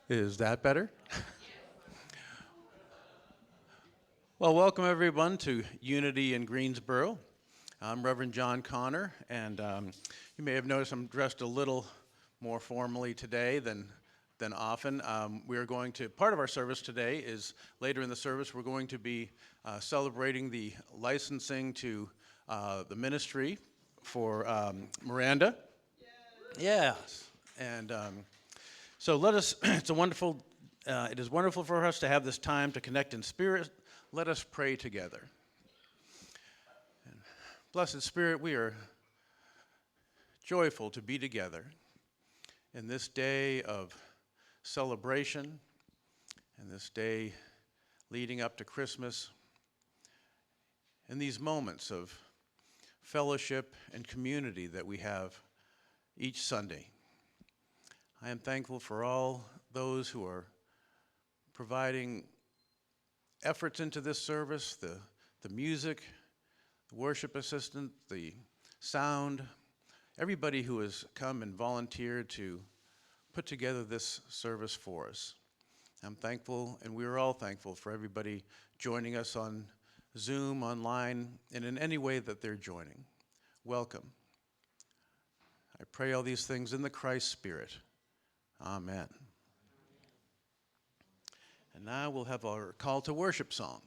Is that better? Well, welcome everyone to Unity in Greensboro. I'm Reverend John Connor, and you may have noticed I'm dressed a little more formally today than often. We are going to, part of our service today is later in the service, we're going to be celebrating the licensing to the ministry for Miranda. Yes. And so let us, it is wonderful for us to have this time to connect in spirit. Let us pray together. And Blessed Spirit, we are joyful to be together in this day of celebration and this day leading up to Christmas, in these moments of fellowship and community that we have each Sunday. I am thankful for all those who are providing efforts into this service, the music, the worship assistant, the sound, everybody who has come and volunteered to put together this service for us. I'm thankful, and we are all thankful for everybody joining us on Zoom, online, and in any way that they're joining. Welcome. I pray all these things in the Christ Spirit. Amen. And now we'll have our call to worship song.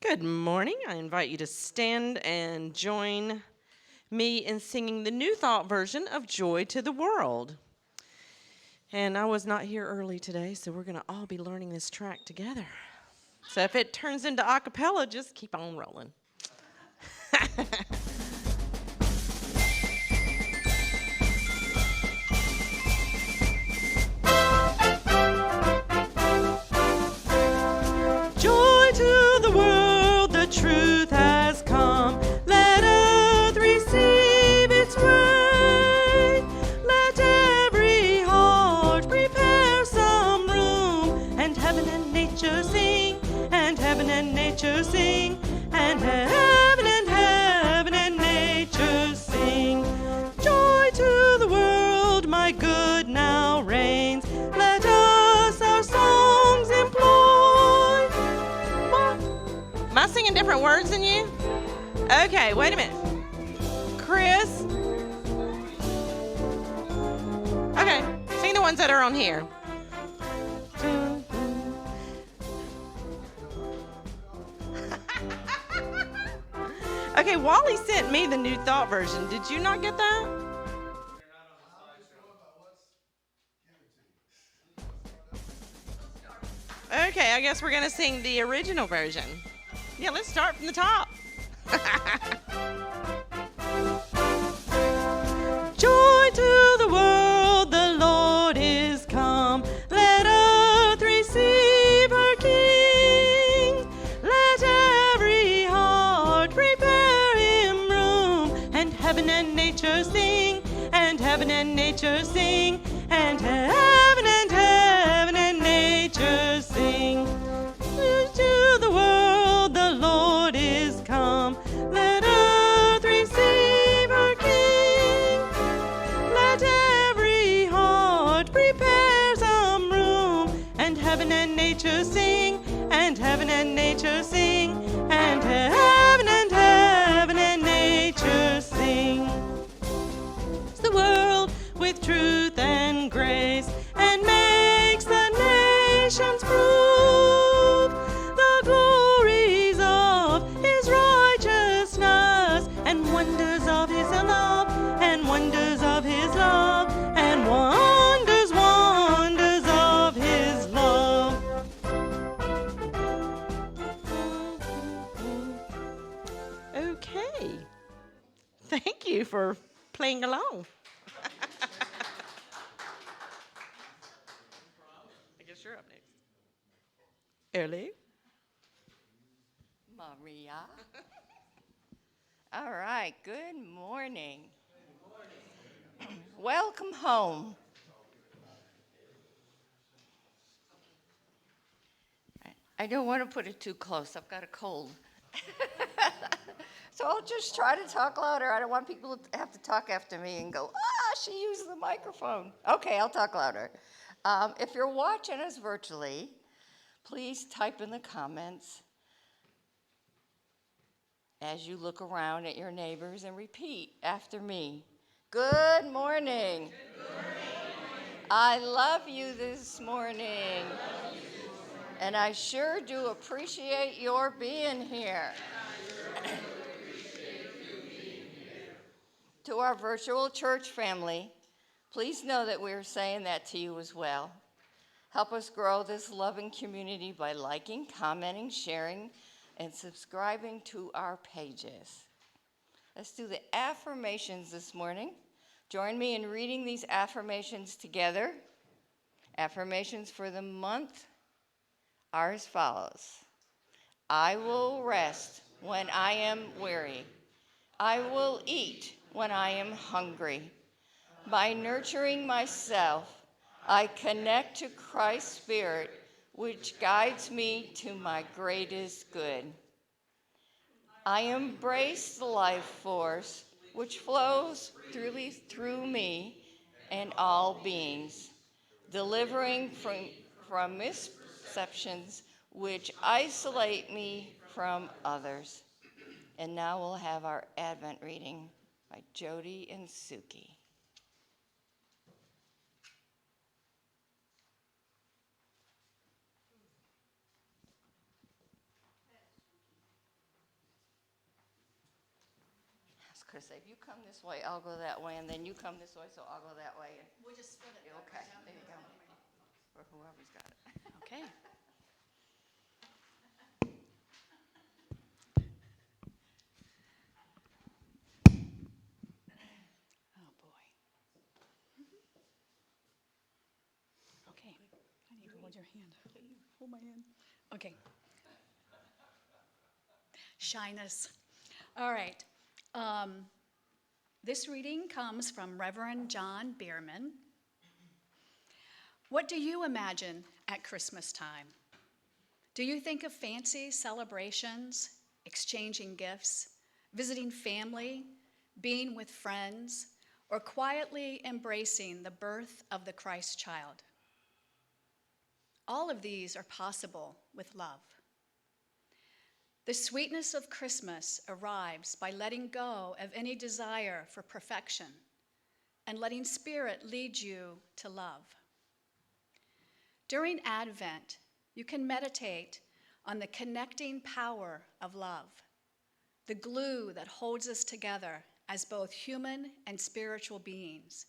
Good morning. I invite you to stand and join me in singing the New Thought version of Joy to the World. And I was not here early today, so we're going to all be learning this track together. So if it turns into a cappella, just keep on rolling. Joy to the world, the truth has come. Let earth receive its way. Let every heart prepare some room, and heaven and nature sing, and heaven and nature sing, and heaven and nature sing. Joy to the world, my good now reigns. Let us our songs employ. Am I singing different words than you? Okay, wait a minute. Chris? Okay, sing the ones that are on here. Okay, Wally sent me the New Thought version. Did you not get that? Okay, I guess we're going to sing the original version. Yeah, let's start from the top. Joy to the world, the Lord is come. Let earth receive her King. Let every heart prepare him room, and heaven and nature sing, and heaven and nature sing, and heaven and nature sing. To the world, the Lord is come. Let earth receive her King. Let every heart prepare some room, and heaven and nature sing, and heaven and nature sing, and heaven and nature sing. It's the world with truth and grace, and makes the nations prove the glories of his righteousness, and wonders of his love, and wonders of his love, and wonders of his love. Okay. Thank you for playing along. I guess you're up next. Ellie? Maria. All right, good morning. Welcome home. I don't want to put it too close. I've got a cold. So I'll just try to talk louder. I don't want people to have to talk after me and go, she used the microphone. Okay, I'll talk louder. If you're watching us virtually, please type in the comments as you look around at your neighbors and repeat after me. Good morning. Good morning. I love you this morning. And I sure do appreciate your being here. To our virtual church family, please know that we're saying that to you as well. Help us grow this loving community by liking, commenting, sharing, and subscribing to our pages. Let's do the affirmations this morning. Join me in reading these affirmations together. Affirmations for the month are as follows. I will rest when I am weary. I will eat when I am hungry. By nurturing myself, I connect to Christ's Spirit, which guides me to my greatest good. I embrace the life force which flows through me and all beings, delivering from misperceptions which isolate me from others. And now we'll have our Advent reading by Jody and Suki. Chris, if you come this way, I'll go that way, and then you come this way, so I'll go that way. We'll just split it. Okay, there you go. Or whoever's got it. Okay. Oh, boy. Okay. I need to hold your hand. Hold my hand. Okay. Shyness. All right. This reading comes from Reverend John Bierman. What do you imagine at Christmas time? Do you think of fancy celebrations, exchanging gifts, visiting family, being with friends, or quietly embracing the birth of the Christ child? All of these are possible with love. The sweetness of Christmas arrives by letting go of any desire for perfection and letting Spirit lead you to love. During Advent, you can meditate on the connecting power of love, the glue that holds us together as both human and spiritual beings.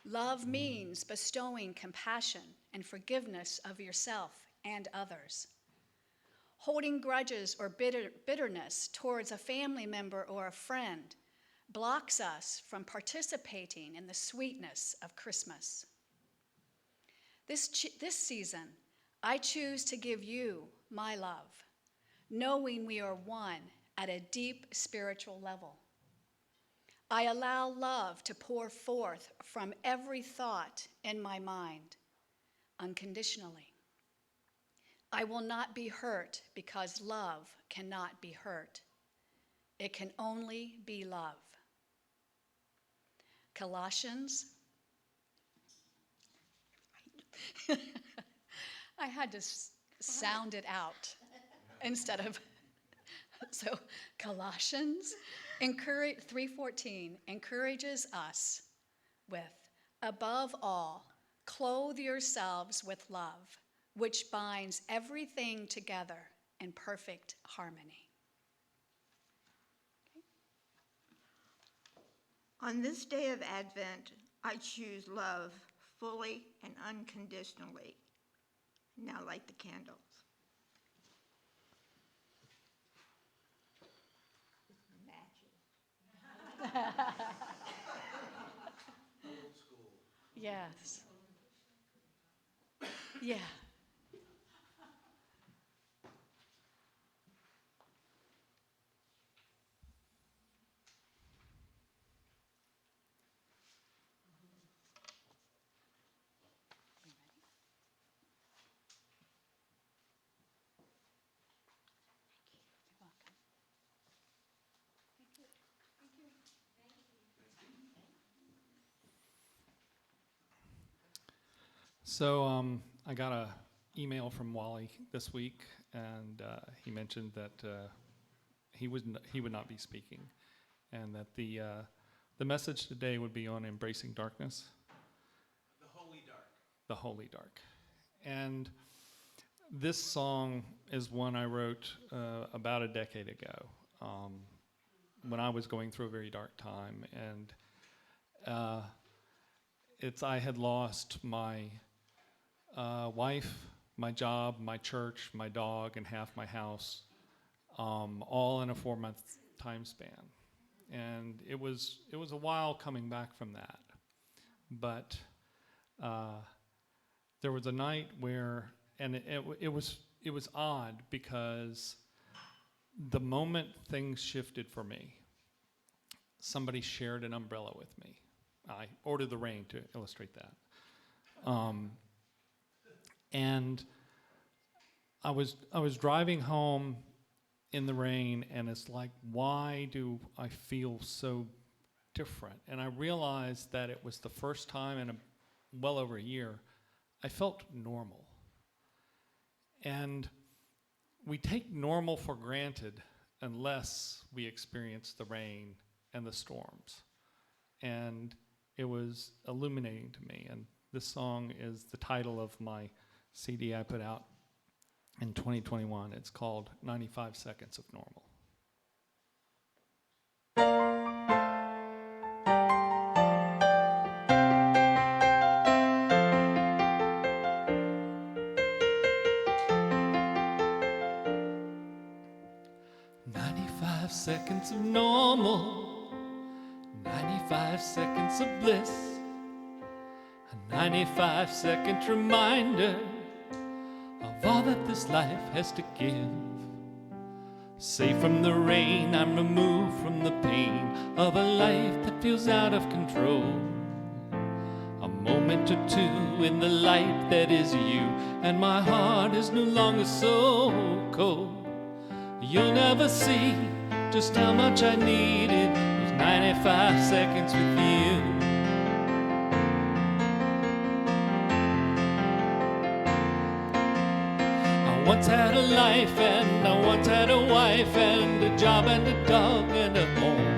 Love means bestowing compassion and forgiveness of yourself and others. Holding grudges or bitterness towards a family member or a friend blocks us from participating in the sweetness of Christmas. This season, I choose to give you my love, knowing we are one at a deep spiritual level. I allow love to pour forth from every thought in my mind, unconditionally. I will not be hurt because love cannot be hurt. It can only be love. Colossians. I had to sound it out instead of. So Colossians 3:14 encourages us with, above all, clothe yourselves with love, which binds everything together in perfect harmony. Okay. On this day of Advent, I choose love fully and unconditionally. Now light the candles. Yes. Yeah. So I got a email from Wally this week, and he mentioned that he would not be speaking, and that the message today would be on embracing darkness. The holy dark. The holy dark. And this song is one I wrote about a decade ago, when I was going through a very dark time, and I had lost my wife, my job, my church, my dog, and half my house, all in a 4-month time span. And it was a while coming back from that. But there was a night where, and it was odd, because the moment things shifted for me, somebody shared an umbrella with me. I ordered the rain to illustrate that. And I was driving home in the rain, and it's like, why do I feel so different? And I realized that it was the first time in well over a year I felt normal. And we take normal for granted unless we experience the rain and the storms. And it was illuminating to me. And this song is the title of my CD I put out in 2021. It's called 95 Seconds of Normal. Seconds of normal, 95 seconds of bliss, a 95-second reminder of all that this life has to give. Safe from the rain, I'm removed from the pain of a life that feels out of control. A moment or two in the light that is you, and my heart is no longer so cold. You'll never see just how much I needed those 95 seconds with you. I once had a life, and I once had a wife, and a job, and a dog, and a home.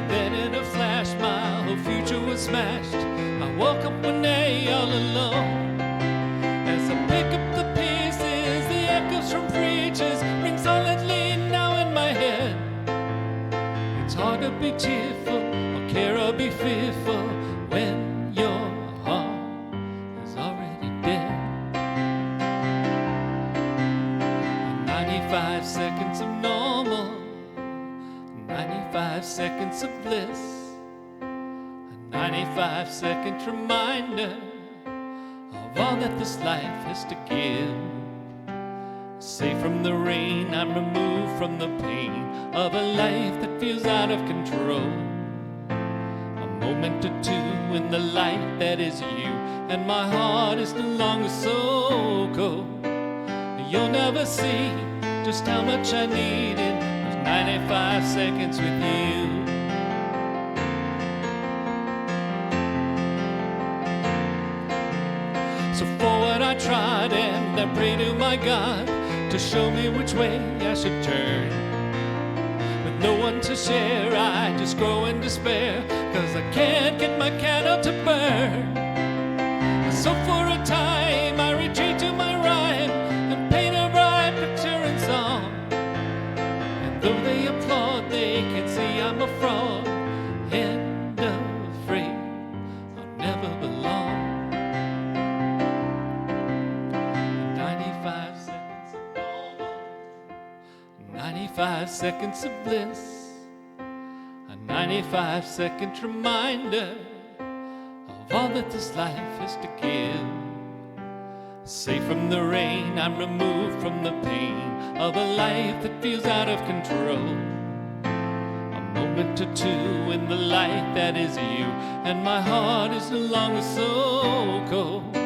Then in a flash, my whole future was smashed. I woke up one day all alone. As I pick up the pieces, the echoes from preachers ring solidly now in my head. It's hard to be cheerful or care or be fearful when your heart is already dead. 95 seconds of normal, 95 seconds of bliss, a 95-second reminder of all that this life has to give. Safe from the rain, I'm removed from the pain of a life that feels out of control. A moment or two in the light that is you, and my heart is no longer so cold. You'll never see just how much I needed those 95 seconds with you. So forward I trod, and I pray to my God to show me which way I should turn. With no one to share, I just grow in despair, 'cause I can't get my candle to burn. So for a time I retreat to my rhyme and paint a bright picture in song. And though they applaud, they can see I'm a fraud and afraid I'll never belong. 95 seconds of normal, 95 seconds of bliss, a 95-second reminder of all that this life has to give. Safe from the rain, I'm removed from the pain of a life that feels out of control. A moment or two in the light that is you, and my heart is no longer so cold.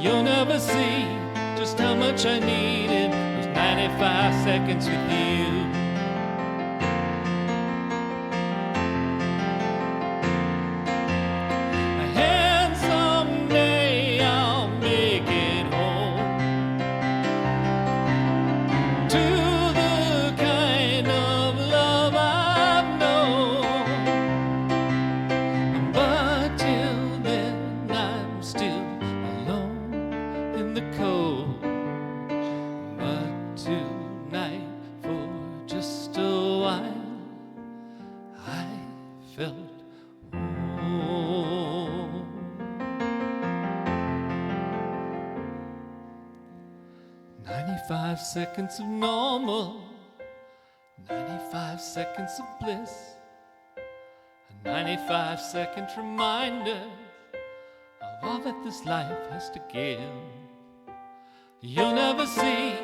You'll never see just how much I needed those 95 seconds with you. A handsome day felt home. 95 seconds of normal, 95 seconds of bliss, a 95-second reminder of all that this life has to give. You'll never see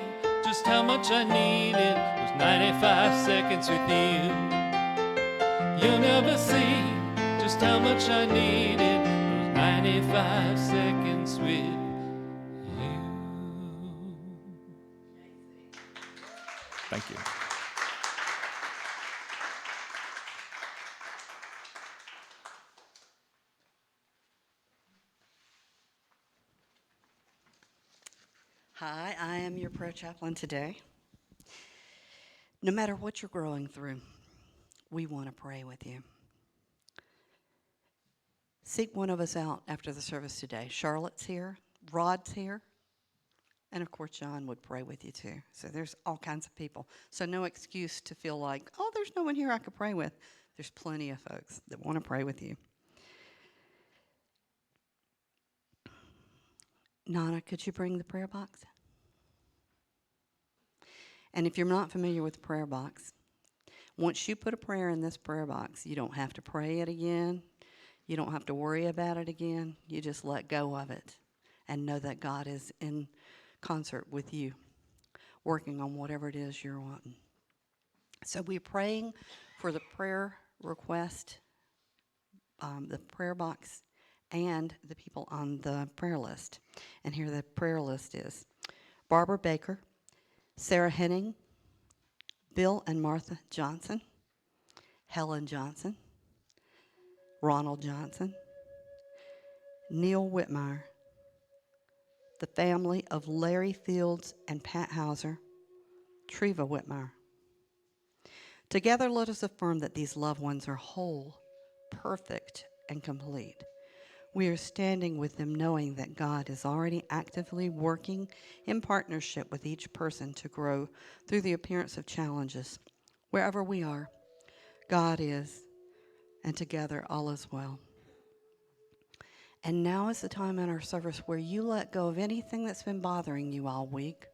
just how much I needed those 95 seconds with you. You'll never see just how much I needed those 95 seconds with you. Thank you. Hi, I am your prayer chaplain today. No matter what you're growing through, we want to pray with you. Seek one of us out after the service today. Charlotte's here, Rod's here, and of course John would pray with you too. So there's all kinds of people. So no excuse to feel like, oh, there's no one here I could pray with. There's plenty of folks that want to pray with you. Nana, could you bring the prayer box? And if you're not familiar with the prayer box, once you put a prayer in this prayer box, you don't have to pray it again. You don't have to worry about it again. You just let go of it and know that God is in concert with you, working on whatever it is you're wanting. So we're praying for the prayer request, the prayer box, and the people on the prayer list. And here the prayer list is: Barbara Baker, Sarah Henning, Bill and Martha Johnson, Helen Johnson, Ronald Johnson, Neil Whitmire, the family of Larry Fields and Pat Hauser, Treva Whitmire. Together, let us affirm that these loved ones are whole, perfect, and complete. We are standing with them knowing that God is already actively working in partnership with each person to grow through the appearance of challenges. Wherever we are, God is, and together all is well. And now is the time in our service where you let go of anything that's been bothering you all week,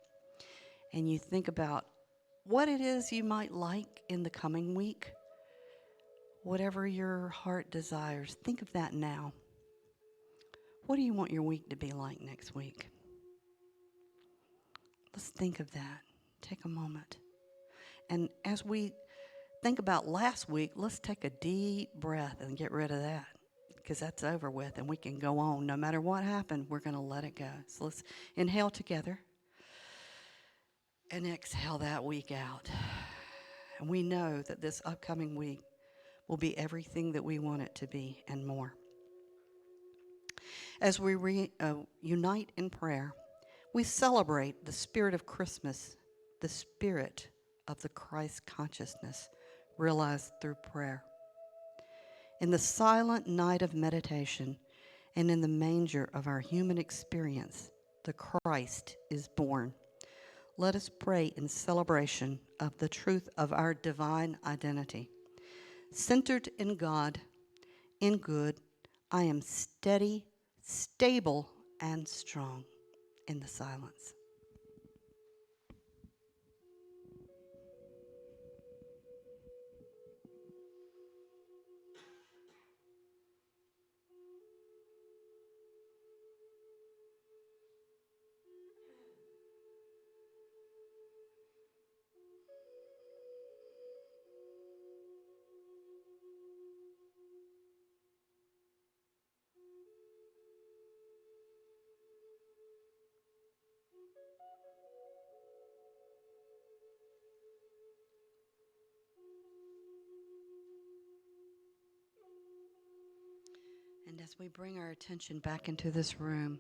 and you think about what it is you might like in the coming week. Whatever your heart desires, think of that now. What do you want your week to be like next week? Let's think of that. Take a moment. And as we think about last week, let's take a deep breath and get rid of that, because that's over with and we can go on. No matter what happened, we're going to let it go. So let's inhale together and exhale that week out. And we know that this upcoming week will be everything that we want it to be and more. As we unite in prayer, we celebrate the spirit of Christmas, the spirit of the Christ consciousness realized through prayer. In the silent night of meditation and in the manger of our human experience, the Christ is born. Let us pray in celebration of the truth of our divine identity. Centered in God, in good, I am steady, stable, and strong in the silence. And as we bring our attention back into this room,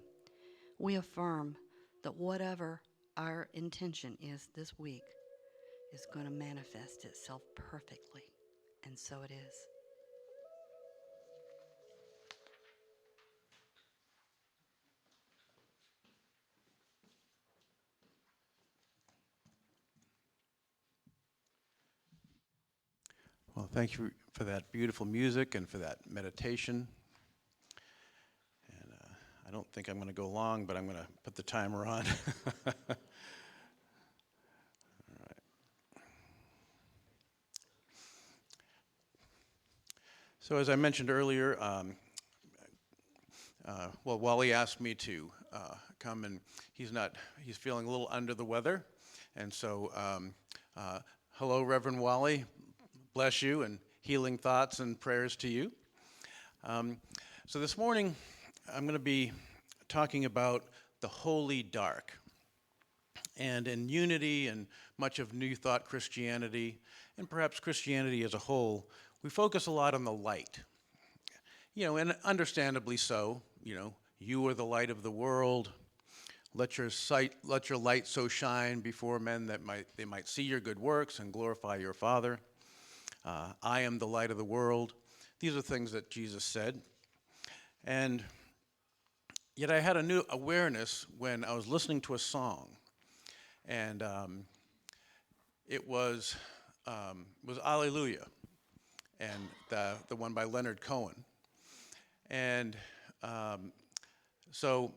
we affirm that whatever our intention is this week is going to manifest itself perfectly. And so it is. Well, thank you for that beautiful music and for that meditation. And I don't think I'm going to go long, but I'm going to put the timer on. All right. So as I mentioned earlier, Wally asked me to come, and he's feeling a little under the weather. And so, hello, Reverend Wally. Bless you, and healing thoughts and prayers to you. So this morning, I'm going to be talking about the holy dark. And in unity and much of New Thought Christianity, and perhaps Christianity as a whole, we focus a lot on the light. And understandably so. You are the light of the world. Let your light so shine before men that they might see your good works and glorify your Father. I am the light of the world. These are things that Jesus said. And yet I had a new awareness when I was listening to a song. And it was Alleluia, and the one by Leonard Cohen. And so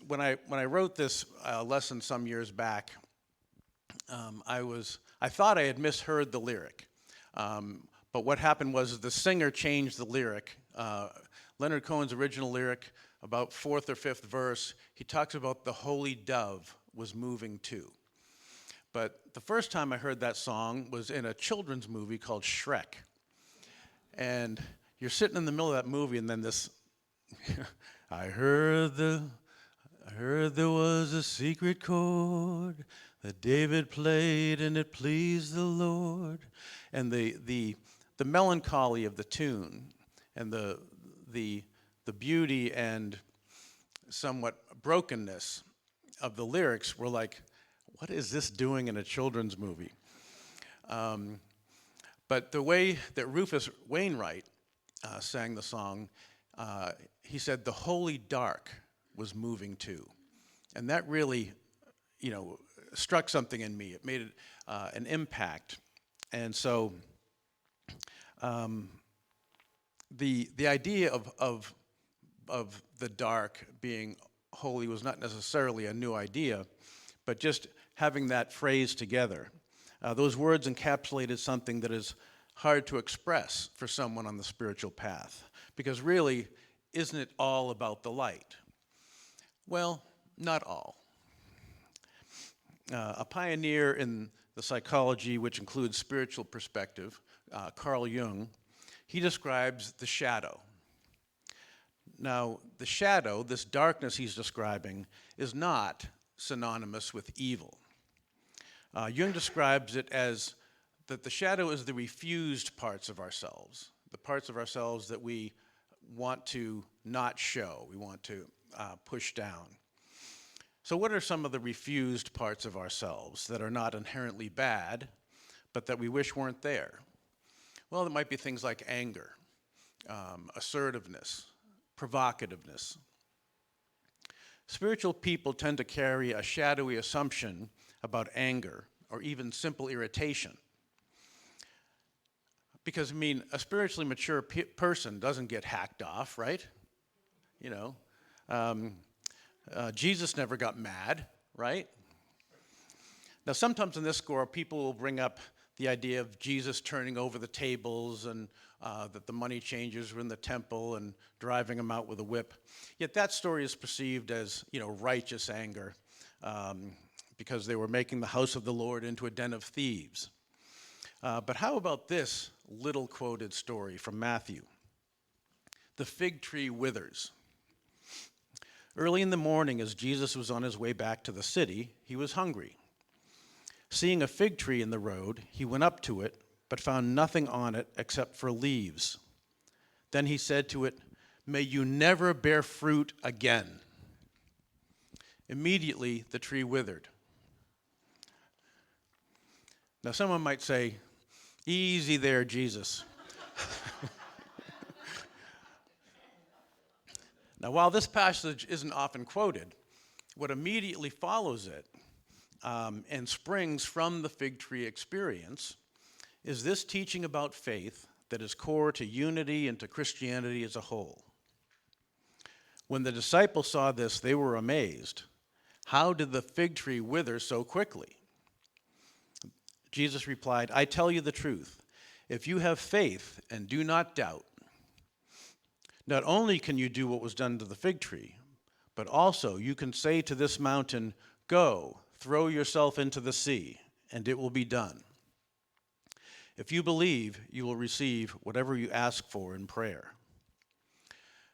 when I wrote this lesson some years back, I thought I had misheard the lyric. But what happened was the singer changed the lyric. Leonard Cohen's original lyric, about fourth or fifth verse, he talks about the holy dove was moving too. But the first time I heard that song was in a children's movie called Shrek. And you're sitting in the middle of that movie, and then this, I heard there was a secret chord that David played, and it pleased the Lord. And the melancholy of the tune, and the beauty and somewhat brokenness of the lyrics were like, what is this doing in a children's movie? But the way that Rufus Wainwright sang the song, he said the holy dark was moving too. And that really, struck something in me. It made it, an impact. And so the idea of the dark being holy was not necessarily a new idea, but just having that phrase together. Those words encapsulated something that is hard to express for someone on the spiritual path, because really, isn't it all about the light? Well, not all. A pioneer in the psychology, which includes spiritual perspective, Carl Jung, he describes the shadow. Now, the shadow, this darkness he's describing, is not synonymous with evil. Jung describes it as that the shadow is the refused parts of ourselves, the parts of ourselves that we want to not show, we want to push down. So what are some of the refused parts of ourselves that are not inherently bad, but that we wish weren't there? Well, it might be things like anger, assertiveness, provocativeness. Spiritual people tend to carry a shadowy assumption about anger or even simple irritation. Because, a spiritually mature person doesn't get hacked off, right? Jesus never got mad, right? Now, sometimes in this score, people will bring up the idea of Jesus turning over the tables and that the money changers were in the temple and driving them out with a whip. Yet that story is perceived as, righteous anger because they were making the house of the Lord into a den of thieves. But how about this little quoted story from Matthew? The fig tree withers. Early in the morning, as Jesus was on his way back to the city, he was hungry. Seeing a fig tree in the road, he went up to it, but found nothing on it except for leaves. Then he said to it, "May you never bear fruit again." Immediately, the tree withered. Now, someone might say, "Easy there, Jesus." Now, while this passage isn't often quoted, what immediately follows it and springs from the fig tree experience is this teaching about faith that is core to unity and to Christianity as a whole. When the disciples saw this, they were amazed. How did the fig tree wither so quickly? Jesus replied, I tell you the truth. If you have faith and do not doubt, not only can you do what was done to the fig tree, but also you can say to this mountain, go, throw yourself into the sea, and it will be done. If you believe, you will receive whatever you ask for in prayer.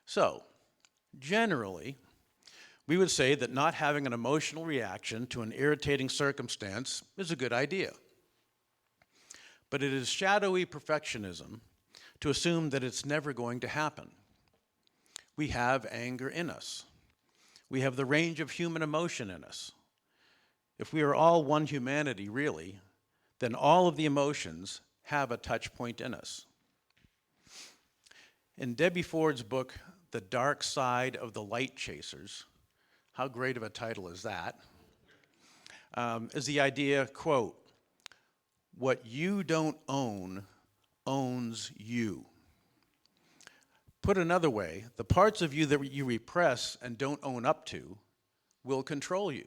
So, generally, we would say that not having an emotional reaction to an irritating circumstance is a good idea. But it is shadowy perfectionism to assume that it's never going to happen. We have anger in us. We have the range of human emotion in us. If we are all one humanity, really, then all of the emotions have a touch point in us. In Debbie Ford's book, The Dark Side of the Light Chasers, how great of a title is that, is the idea, quote, what you don't own owns you. Put another way, the parts of you that you repress and don't own up to will control you.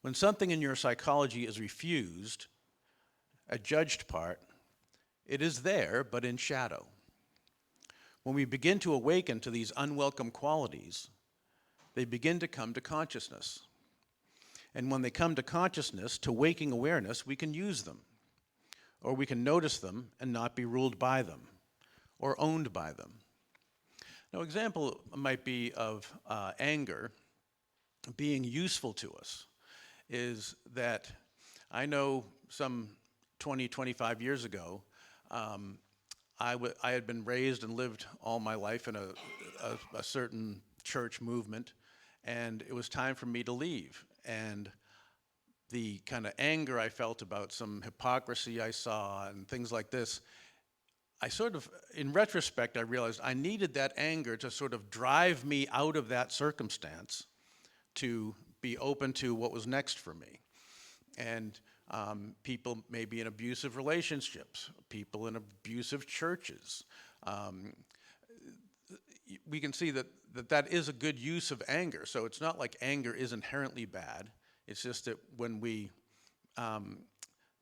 When something in your psychology is refused, a judged part, it is there, but in shadow. When we begin to awaken to these unwelcome qualities, they begin to come to consciousness. And when they come to consciousness, to waking awareness, we can use them. Or we can notice them and not be ruled by them or owned by them. Now, an example might be of anger being useful to us is that I know some 20, 25 years ago, I had been raised and lived all my life in a certain church movement, and it was time for me to leave. And the kind of anger I felt about some hypocrisy I saw and things like this, I sort of, in retrospect, I realized I needed that anger to sort of drive me out of that circumstance to be open to what was next for me. And people maybe in abusive relationships, people in abusive churches. We can see that is a good use of anger. So it's not like anger is inherently bad. It's just that when we,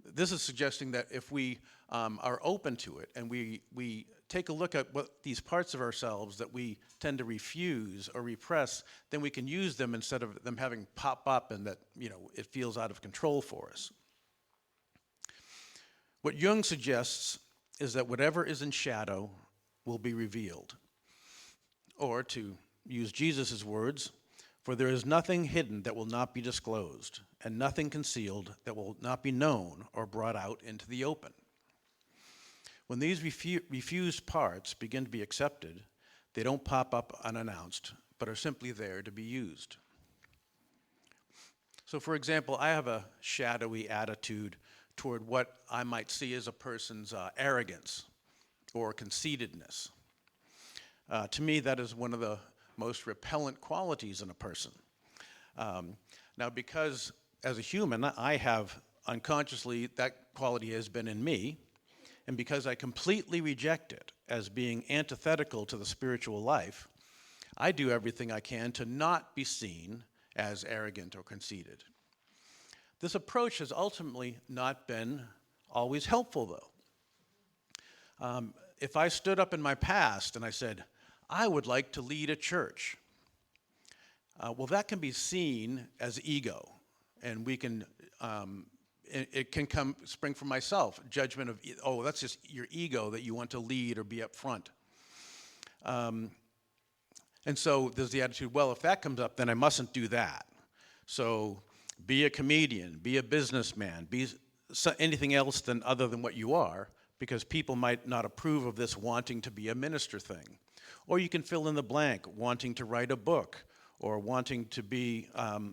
this is suggesting that if we are open to it and we take a look at what these parts of ourselves that we tend to refuse or repress, then we can use them instead of them having pop up and that, it feels out of control for us. What Jung suggests is that whatever is in shadow will be revealed. Or to use Jesus' words, for there is nothing hidden that will not be disclosed, and nothing concealed that will not be known or brought out into the open. When these refused parts begin to be accepted, they don't pop up unannounced, but are simply there to be used. So for example, I have a shadowy attitude toward what I might see as a person's arrogance or conceitedness. To me, that is one of the most repellent qualities in a person. Now, because as a human, I have unconsciously, that quality has been in me, and because I completely reject it as being antithetical to the spiritual life, I do everything I can to not be seen as arrogant or conceited. This approach has ultimately not been always helpful, though. If I stood up in my past and I said, I would like to lead a church, well, that can be seen as ego, and we can, it can spring from myself, judgment of, oh, that's just your ego that you want to lead or be up front. And so there's the attitude, well, if that comes up, then I mustn't do that. So be a comedian, be a businessman, be anything else other than what you are, because people might not approve of this wanting to be a minister thing. Or you can fill in the blank, wanting to write a book, or wanting to be,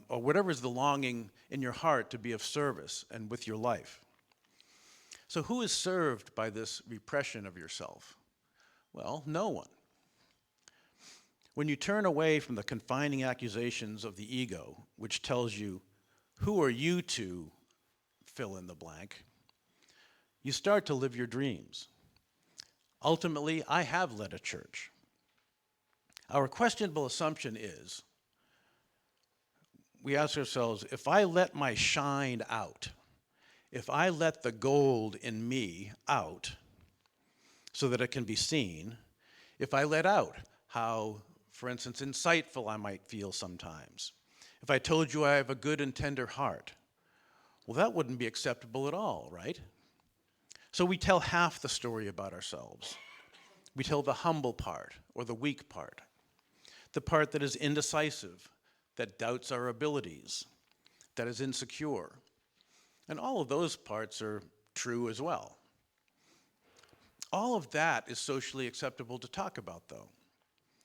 or whatever is the longing in your heart to be of service and with your life. So who is served by this repression of yourself? Well, no one. When you turn away from the confining accusations of the ego, which tells you, who are you to fill in the blank? you start to live your dreams. Ultimately, I have led a church. Our questionable assumption is, we ask ourselves, if I let my shine out, if I let the gold in me out so that it can be seen, if I let out how, for instance, insightful I might feel sometimes, if I told you I have a good and tender heart, well, that wouldn't be acceptable at all, right? So we tell half the story about ourselves. We tell the humble part or the weak part, the part that is indecisive, that doubts our abilities, that is insecure. And all of those parts are true as well. All of that is socially acceptable to talk about, though,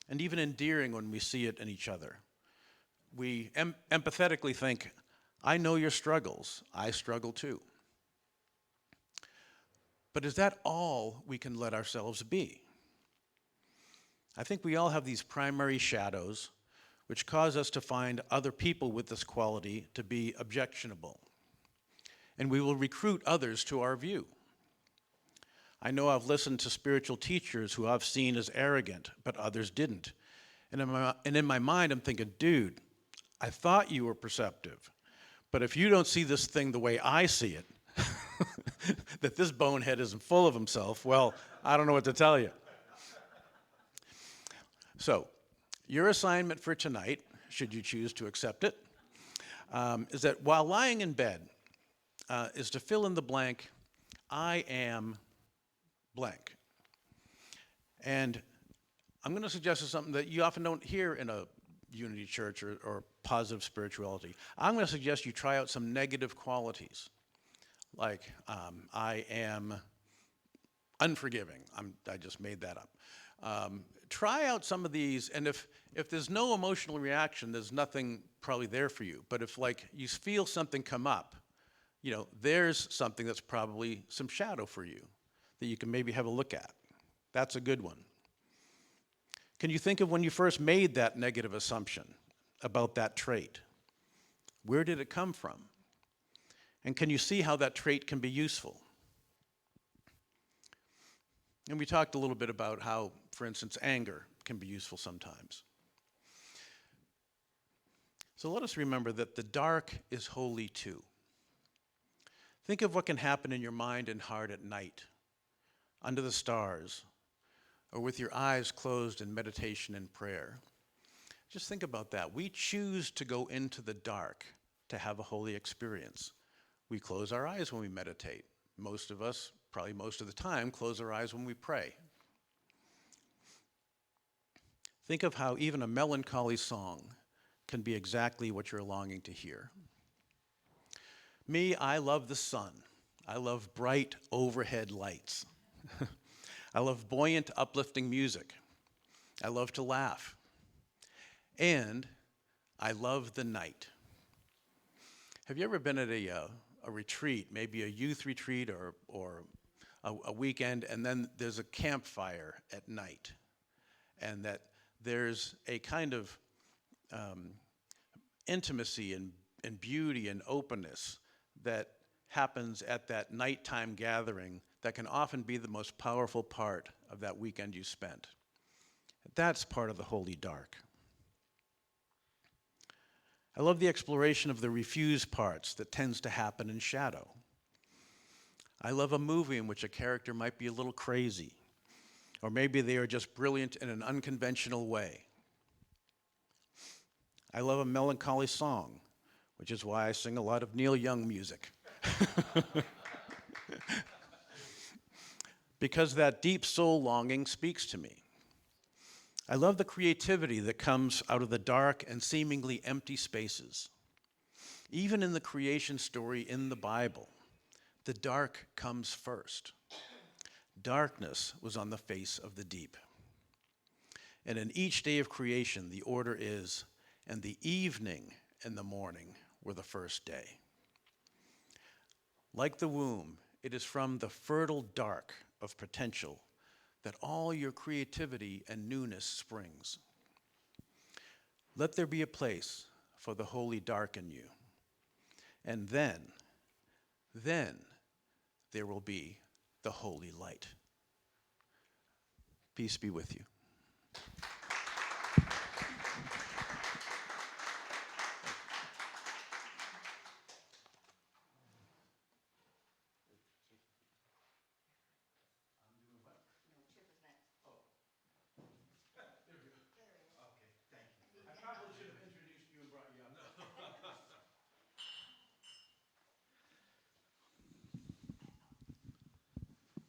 and even endearing when we see it in each other. We empathetically think, I know your struggles, I struggle too. But is that all we can let ourselves be? I think we all have these primary shadows which cause us to find other people with this quality to be objectionable. And we will recruit others to our view. I know I've listened to spiritual teachers who I've seen as arrogant, but others didn't. And in my mind, I'm thinking, dude, I thought you were perceptive, but if you don't see this thing the way I see it, that this bonehead isn't full of himself, well, I don't know what to tell you. So, your assignment for tonight, should you choose to accept it, is that while lying in bed, is to fill in the blank, I am blank. And I'm going to suggest something that you often don't hear in a unity church or positive spirituality. I'm going to suggest you try out some negative qualities, like I am unforgiving. I just made that up. Try out some of these, and if there's no emotional reaction, there's nothing probably there for you. But if like you feel something come up, there's something that's probably some shadow for you that you can maybe have a look at. That's a good one. Can you think of when you first made that negative assumption about that trait? Where did it come from? And can you see how that trait can be useful? And we talked a little bit about how, for instance, anger can be useful sometimes. So let us remember that the dark is holy too. Think of what can happen in your mind and heart at night, under the stars, or with your eyes closed in meditation and prayer. Just think about that. We choose to go into the dark to have a holy experience. We close our eyes when we meditate. Most of us, probably most of the time, close our eyes when we pray. Think of how even a melancholy song can be exactly what you're longing to hear. Me, I love the sun. I love bright overhead lights. I love buoyant, uplifting music. I love to laugh. And I love the night. Have you ever been at a retreat, maybe a youth retreat or a weekend, and then there's a campfire at night, and that there's a kind of intimacy and beauty and openness that happens at that nighttime gathering that can often be the most powerful part of that weekend you spent. That's part of the holy dark. I love the exploration of the refused parts that tends to happen in shadow. I love a movie in which a character might be a little crazy, or maybe they are just brilliant in an unconventional way. I love a melancholy song, which is why I sing a lot of Neil Young music. Because that deep soul longing speaks to me. I love the creativity that comes out of the dark and seemingly empty spaces. Even in the creation story in the Bible, the dark comes first. Darkness was on the face of the deep. And in each day of creation, the order is, and the evening and the morning were the first day. Like the womb, it is from the fertile dark of potential that all your creativity and newness springs. Let there be a place for the holy dark in you. And then there will be the holy light. Peace be with you.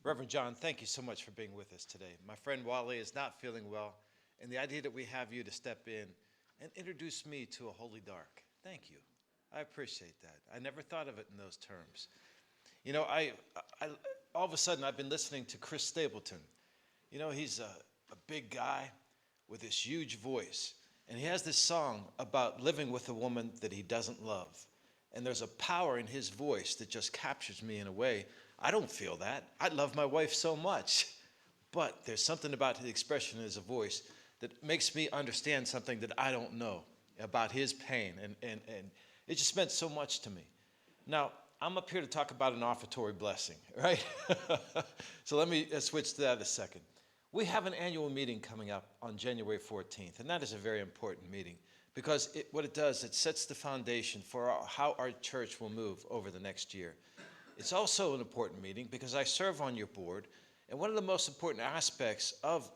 Reverend John, thank you so much for being with us today. My friend Wally is not feeling well, and the idea that we have you to step in and introduce me to a holy dark, thank you. I appreciate that. I never thought of it in those terms. You know, I all of a sudden I've been listening to Chris Stapleton. You know, he's a big guy with this huge voice, and he has this song about living with a woman that he doesn't love. And there's a power in his voice that just captures me in a way. I don't feel that. I love my wife so much. But there's something about the expression in his voice that makes me understand something that I don't know about his pain. And it just meant so much to me. Now, I'm up here to talk about an offertory blessing, right? So let me switch to that a second. We have an annual meeting coming up on January 14th, and that is a very important meeting because what it does, it sets the foundation for how our church will move over the next year. It's also an important meeting because I serve on your board, and one of the most important aspects of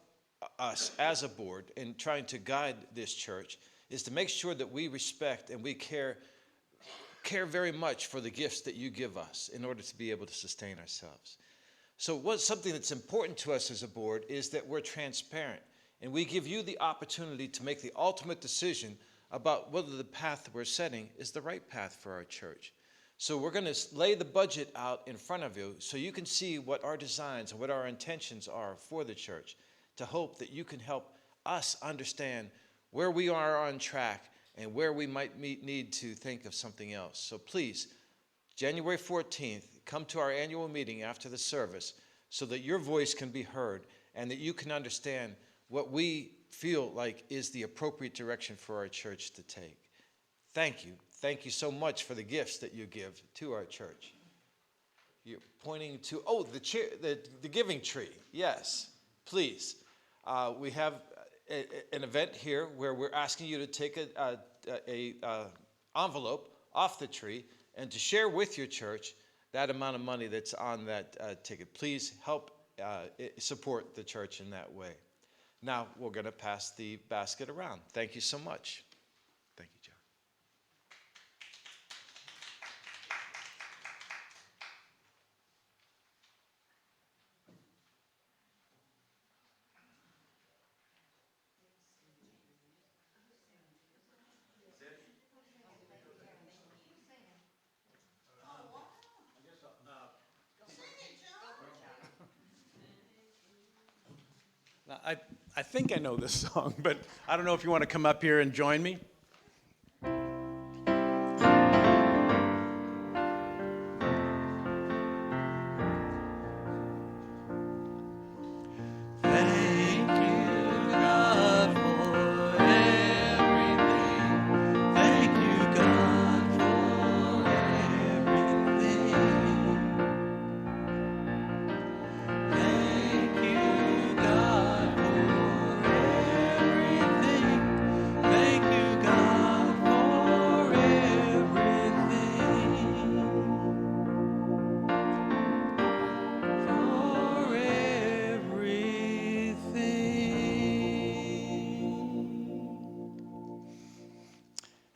us as a board in trying to guide this church is to make sure that we respect and we care very much for the gifts that you give us in order to be able to sustain ourselves. So something that's important to us as a board is that we're transparent, and we give you the opportunity to make the ultimate decision about whether the path we're setting is the right path for our church. So we're going to lay the budget out in front of you so you can see what our designs and what our intentions are for the church, to hope that you can help us understand where we are on track and where we might need to think of something else. So please, January 14th, come to our annual meeting after the service so that your voice can be heard and that you can understand what we feel like is the appropriate direction for our church to take. Thank you. Thank you so much for the gifts that you give to our church. You're pointing to, the giving tree. Yes, please. We have an event here where we're asking you to take a envelope off the tree and to share with your church that amount of money that's on that ticket. Please help support the church in that way. Now we're going to pass the basket around. Thank you so much. Thank you, John. Now, I think I know this song, but I don't know if you want to come up here and join me.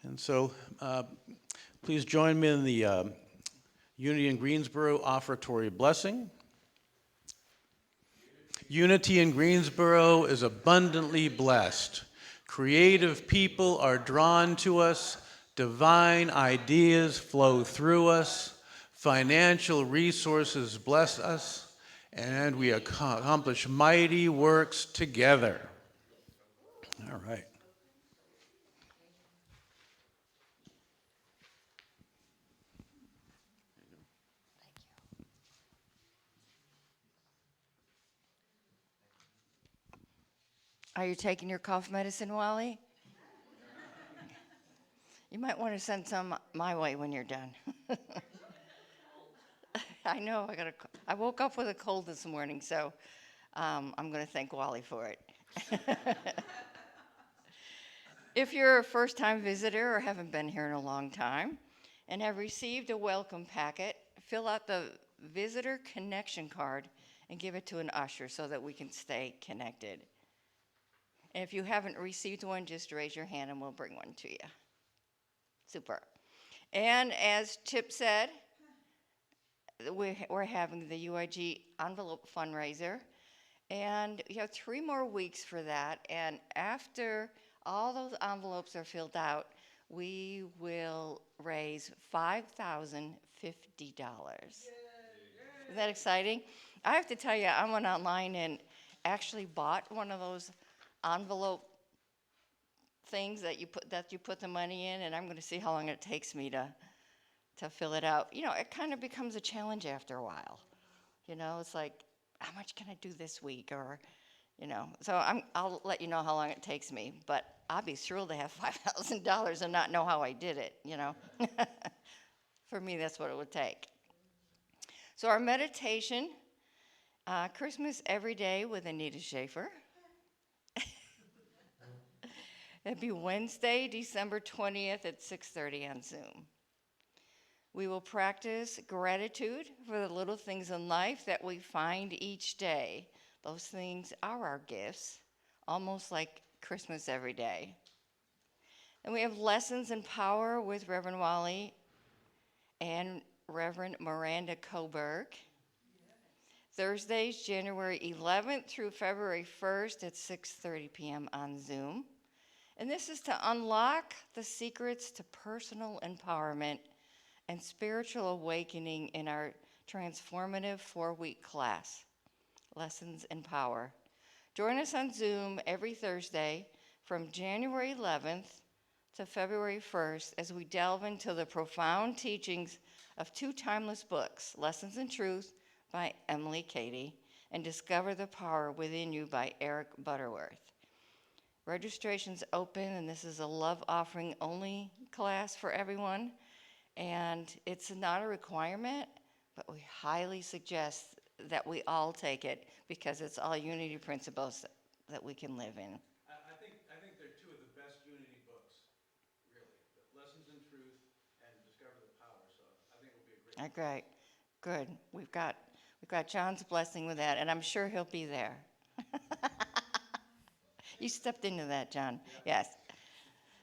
And so please join me in the Unity in Greensboro offertory blessing. Unity in Greensboro is abundantly blessed. Creative people are drawn to us. Divine ideas flow through us. Financial resources bless us. And we accomplish mighty works together. All right. Are you taking your cough medicine, Wally? You might want to send some my way when you're done. I know, I woke up with a cold this morning, so I'm going to thank Wally for it. If you're a first-time visitor or haven't been here in a long time and have received a welcome packet, fill out the visitor connection card and give it to an usher so that we can stay connected. And if you haven't received one, just raise your hand and we'll bring one to you. Super. And as Chip said, we're having the UIG envelope fundraiser, and you have 3 more weeks for that. And after all those envelopes are filled out, we will raise $5,050. Isn't that exciting? I have to tell you, I went online and actually bought one of those envelope things that you put the money in, and I'm going to see how long it takes me to fill it out. You know, it kind of becomes a challenge after a while. You know, it's like, how much can I do this week? Or, you know, so I'll let you know how long it takes me, but I'll be thrilled to have $5,000 and not know how I did it, you know. For me, that's what it would take. So our meditation, Christmas Every Day with Anita Schaefer. It'd be Wednesday, December 20th at 6:30 on Zoom. We will practice gratitude for the little things in life that we find each day. Those things are our gifts, almost like Christmas every day. And we have lessons in power with Reverend Wally and Reverend Miranda Coburg. Thursdays, January 11th through February 1st at 6:30 p.m. on Zoom. And this is to unlock the secrets to personal empowerment and spiritual awakening in our transformative 4-week class, Lessons in Power. Join us on Zoom every Thursday from January 11th to February 1st as we delve into the profound teachings of 2 timeless books, Lessons in Truth by Emily Cady and Discover the Power Within You by Eric Butterworth. Registration's open, and this is a love offering only class for everyone. And it's not a requirement, but we highly suggest that we all take it because it's all unity principles that we can live in. I think they're 2 of the best unity books, really. Lessons in Truth and Discover the Power. So I think it'll be a great. Great, good. We've got John's blessing with that, and I'm sure he'll be there. You stepped into that, John. Yes.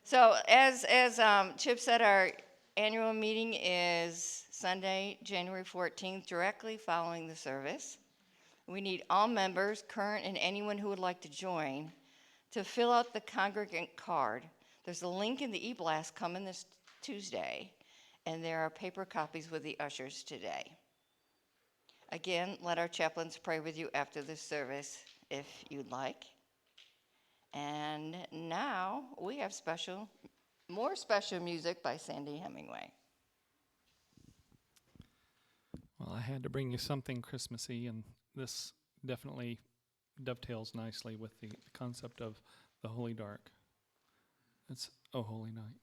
So as Chip said, our annual meeting is Sunday, January 14th, directly following the service. We need all members, current and anyone who would like to join, to fill out the congregant card. There's a link in the e-blast coming this Tuesday, and there are paper copies with the ushers today. Again, let our chaplains pray with you after this service if you'd like. And now we have more special music by Sandy Hemingway. Well, I had to bring you something Christmassy, and this definitely dovetails nicely with the concept of the Holy Dark. It's O Holy Night.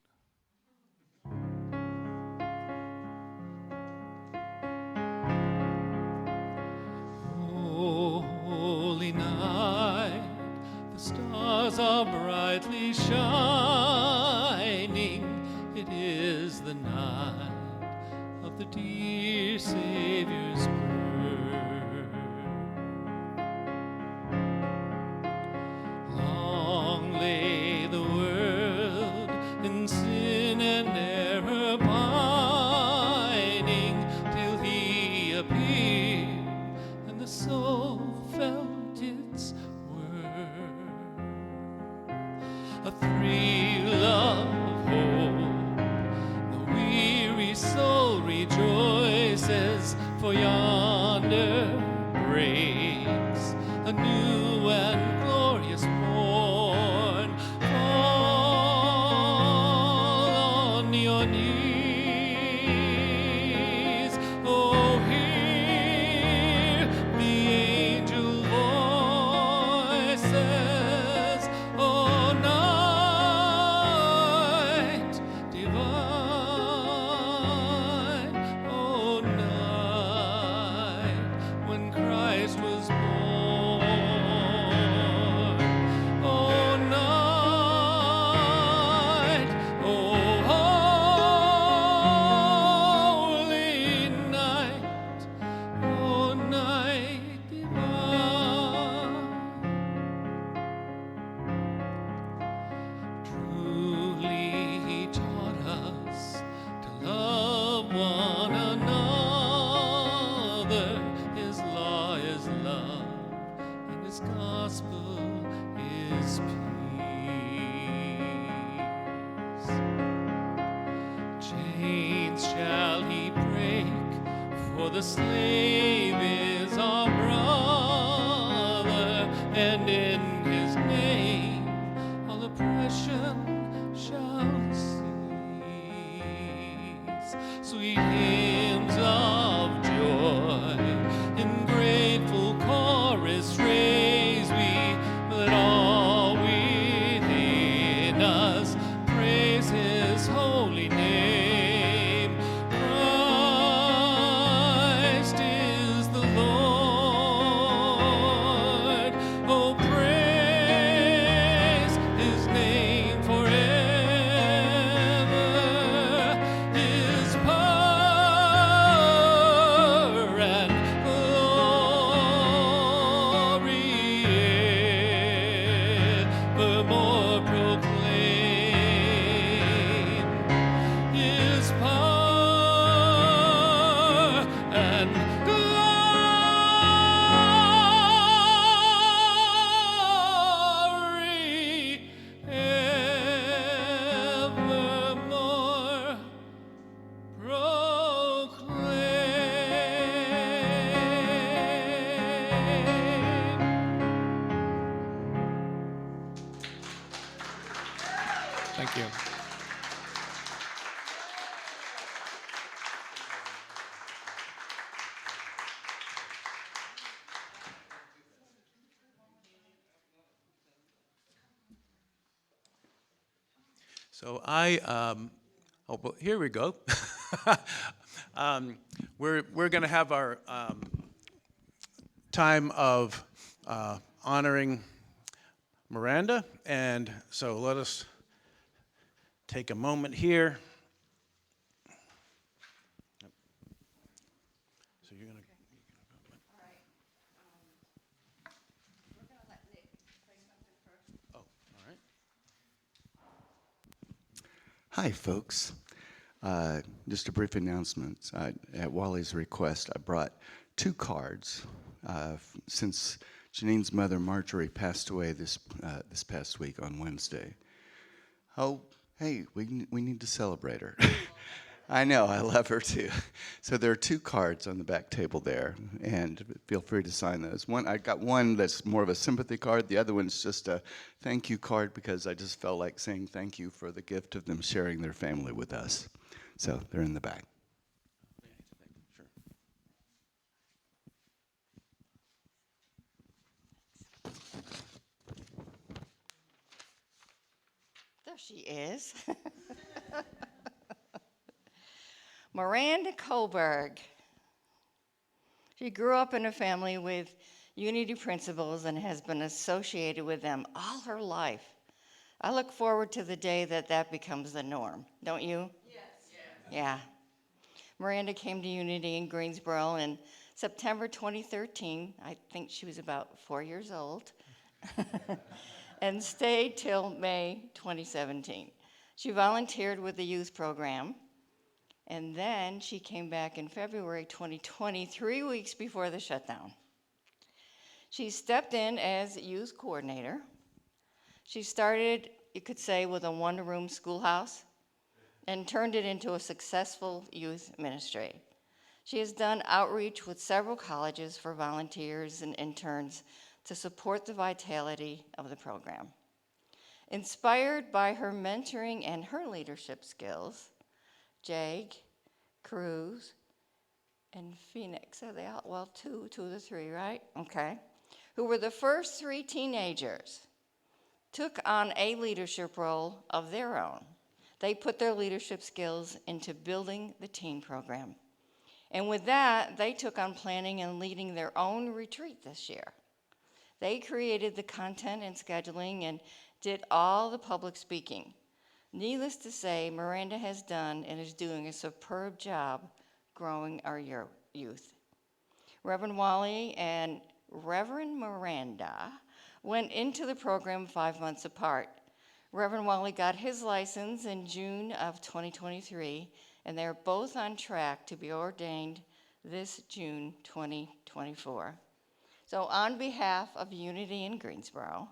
O holy night, the stars are brightly shining. It is the night of the dear Savior's birth. Long lay the world in sin and error pining, till he appeared and the soul felt its worth. A thrill of hope, the weary soul rejoices, for yonder breaks a new and glorious morn. Fall on your knees, oh, hear the angel voices, oh, night divine, oh, night his gospel is peace. Chains shall he break, for the slave is our brother, and in his name all oppression shall cease. Sweet hymns of joy in grateful chorus raise we, let all within us praise his holy name. Christ is the Lord. Oh, praise his name forever. His power and glory evermore proclaim. His power and glory evermore proclaim. Thank you. So oh, well, here we go. We're going to have our time of honoring Miranda, and so let us take a moment here. So you're going to. Oh, all right. Hi, folks. Just a brief announcement. At Wally's request, I brought 2 cards since Janine's mother, Marjorie, passed away this past week on Wednesday. Oh, hey, we need to celebrate her. I know, I love her too. So there are 2 cards on the back table there, and feel free to sign those. I got one that's more of a sympathy card. The other one's just a thank you card because I just felt like saying thank you for the gift of them sharing their family with us. So they're in the back. Sure. There she is. Miranda Kohlberg. She grew up in a family with unity principles and has been associated with them all her life. I look forward to the day that becomes the norm, don't you? Yes. Yeah. Miranda came to Unity in Greensboro in September 2013. I think she was about 4 years old. And stayed till May 2017. She volunteered with the youth program, and then she came back in February 2020, 3 weeks before the shutdown. She stepped in as youth coordinator. She started, you could say, with a one-room schoolhouse and turned it into a successful youth ministry. She has done outreach with several colleges for volunteers and interns to support the vitality of the program. Inspired by her mentoring and her leadership skills, Jag, Cruz, and Phoenix, are they all, well, two of the 3, right? Okay. Who were the first 3 teenagers, took on a leadership role of their own. They put their leadership skills into building the teen program. And with that, they took on planning and leading their own retreat this year. They created the content and scheduling and did all the public speaking. Needless to say, Miranda has done and is doing a superb job growing our youth. Reverend Wally and Reverend Miranda went into the program 5 months apart. Reverend Wally got his license in June of 2023, and they're both on track to be ordained this June 2024. So on behalf of Unity in Greensboro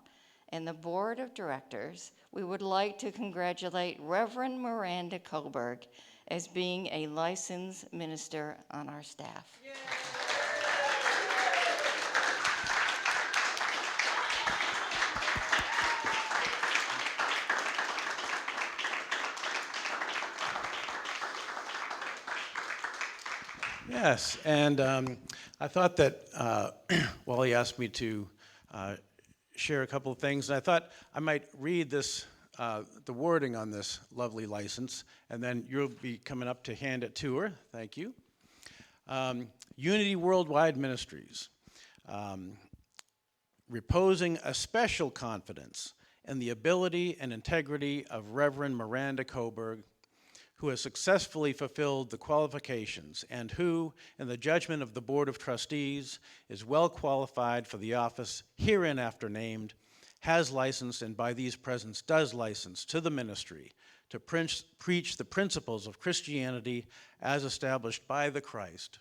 and the Board of Directors, we would like to congratulate Reverend Miranda Coburg as being a licensed minister on our staff. Yes, and I thought that Wally asked me to share a couple of things, and I thought I might read this, the wording on this lovely license, and then you'll be coming up to hand it to her. Thank you. Unity Worldwide Ministries, reposing a special confidence in the ability and integrity of Reverend Miranda Coburg, who has successfully fulfilled the qualifications and who, in the judgment of the Board of Trustees, is well qualified for the office hereinafter named, has licensed and by these presents does license to the ministry to preach the principles of Christianity as established by the Christ,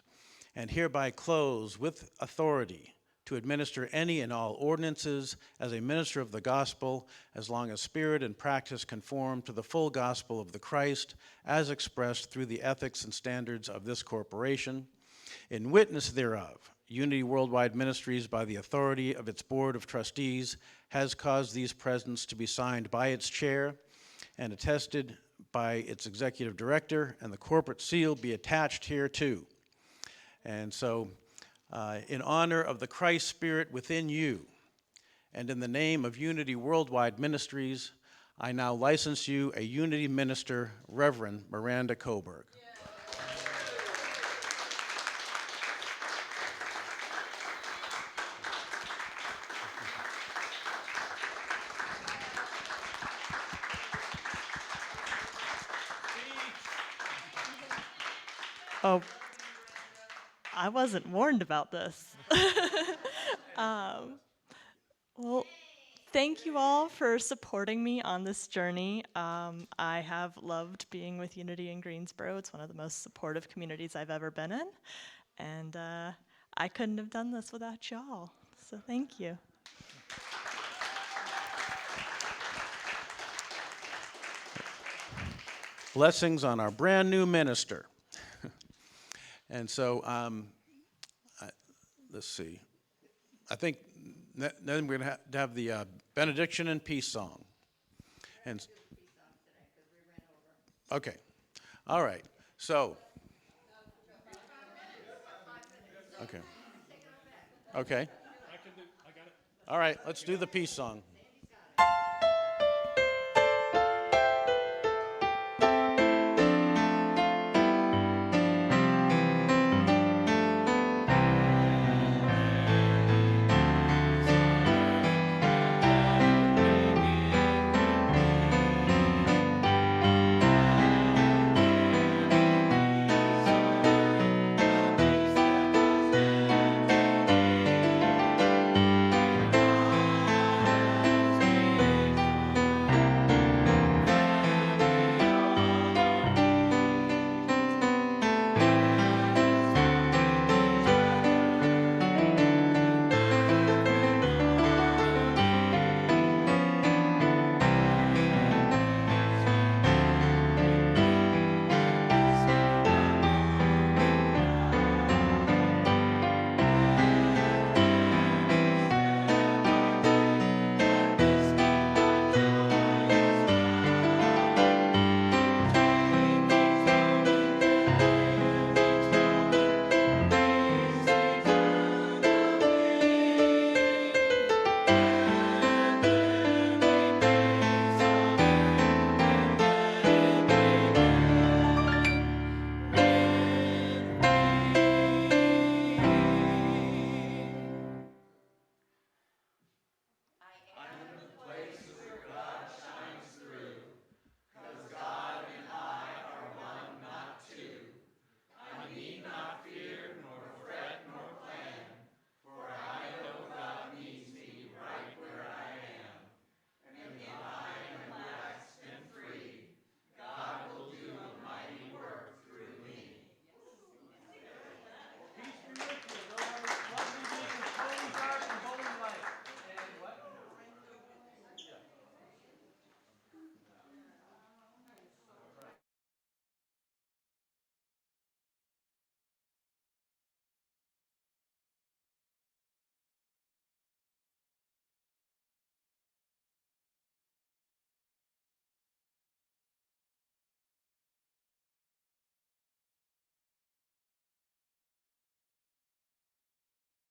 and hereby close with authority to administer any and all ordinances as a minister of the gospel, as long as spirit and practice conform to the full gospel of the Christ, as expressed through the ethics and standards of this corporation. In witness thereof, Unity Worldwide Ministries, by the authority of its Board of Trustees, has caused these presents to be signed by its chair and attested by its executive director, and the corporate seal be attached hereto. And so, in honor of the Christ Spirit within you, and in the name of Unity Worldwide Ministries, I now license you a Unity minister, Reverend Miranda Coburg. Oh, I wasn't warned about this. Well, thank you all for supporting me on this journey. I have loved being with Unity in Greensboro. It's one of the most supportive communities I've ever been in. And I couldn't have done this without y'all. So thank you. Blessings on our brand new minister. And so, let's see. I think then we're going to have the benediction and peace song. And okay, all right. So, okay. All right, let's do the peace song.